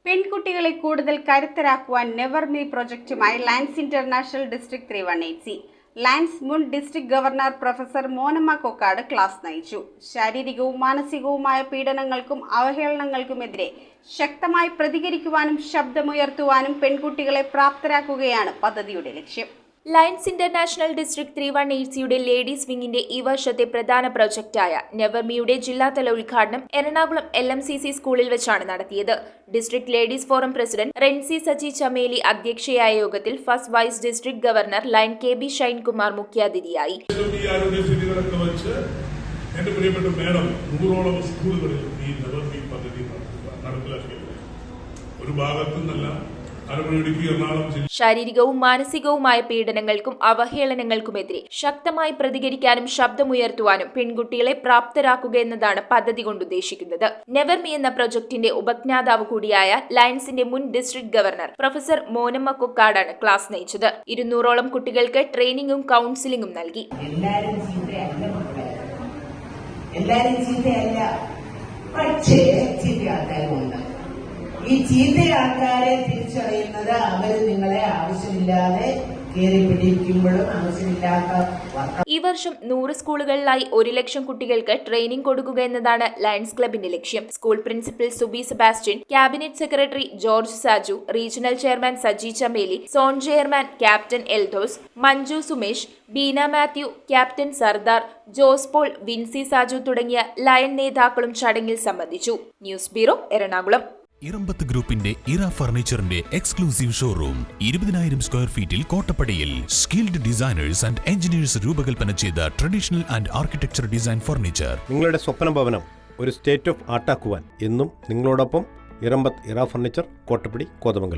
പെൺകുട്ടികളെ കൂടുതൽ കരുത്തരാക്കുവാൻ നെവർ മീ പ്രൊജക്റ്റുമായി lions international district 318C. Lions മുൻ district governor professor Monamma Kokkad class നയിച്ചു. ശാരീരികവും മാനസികവുമായ പീഡനങ്ങൾക്കും അവഹേളനങ്ങൾക്കുമെതിരെ ശക്തമായി പ്രതികരിക്കുവാനും ശബ്ദമുയർത്തുവാനും പെൺകുട്ടികളെ പ്രാപ്തരാക്കുകയാണ് പദ്ധതിയുടെ ലക്ഷ്യം. ലയൺസ് ഇന്റർനാഷണൽ ഡിസ്ട്രിക്ട് 318സിയുടെ ലേഡീസ് വിങ്ങിന്റെ ഈ വർഷത്തെ പ്രധാന പ്രൊജക്റ്റായ നെവർമിയുടെ ജില്ലാതല ഉദ്ഘാടനം എറണാകുളം LMCC സ്കൂളിൽ വെച്ചാണ് നടത്തിയത്. District ladies forum president Rency Saji Chameli അധ്യക്ഷയായ യോഗത്തിൽ first vice district governor lion KB Shinekumar മുഖ്യാതിഥിയായി. ശാരീരികവും മാനസികവുമായ പീഡനങ്ങൾക്കും അവഹേളനങ്ങൾക്കുമെതിരെ ശക്തമായി പ്രതികരിക്കാനും ശബ്ദമുയർത്തുവാനും പെൺകുട്ടികളെ പ്രാപ്തരാക്കുക എന്നതാണ് പദ്ധതി കൊണ്ട് ഉദ്ദേശിക്കുന്നത്. നെവർ മീ എന്ന പ്രൊജക്ടിന്റെ ഉപജ്ഞാതാവ് കൂടിയായ ലയൺസിന്റെ മുൻ ഡിസ്ട്രിക്ട് ഗവർണർ പ്രൊഫസർ മോനമ്മ കൊക്കാടാണ് ക്ലാസ് നയിച്ചത്. 200ഓളം കുട്ടികൾക്ക് ട്രെയിനിങ്ങും കൗൺസിലിംഗും നൽകി. ഈ ചീത്ത ആൾക്കാരെ തിരിച്ചറിയുന്നത് അവർ നിങ്ങളെ ആവശ്യമില്ലാതെ കയറി പിടിക്കുമ്പോഴും ആവശ്യമില്ലാത്ത. ഈ വർഷം 100 സ്കൂളുകളിലായി 1 ലക്ഷം കുട്ടികൾക്ക് ട്രെയിനിംഗ് കൊടുക്കുക എന്നതാണ് ലയൺസ് ക്ലബിന്റെ ലക്ഷ്യം. School principal Subi Sebastian, cabinet secretary George Saju, regional chairman Saji Chameli, zone chairman captain Eldhose, Manju Sumesh, Beena Mathew, captain Sardar, Jose Paul, Vincy Saju തുടങ്ങിയ ലയൺ നേതാക്കളും ചടങ്ങിൽ സംബന്ധിച്ചു. News bureau, Ernakulam. ഇറമ്പത്ത് ഗ്രൂപ്പിന്റെ ഇറ ഫർണിച്ചറിന്റെ എക്സ്ക്ലൂസീവ് ഷോറൂം 20,000 സ്ക്വയർ ഫീറ്റിൽ കോട്ടപ്പടിയിൽ. സ്കിൽഡ് ഡിസൈനേഴ്സ് ആൻഡ് എഞ്ചിനീയേഴ്സ് രൂപകൽപ്പന ചെയ്ത traditional and architecture design furniture. നിങ്ങളുടെ സ്വപ്ന ഭവനം ഒരു സ്റ്റേറ്റ് ഓഫ് ആർട്ടാക്കുവാൻ എന്നും നിങ്ങളോടൊപ്പം ഇറമ്പത്ത് ഇറ ഫർണിച്ചർ, കോട്ടപ്പടി, കോതമംഗലം.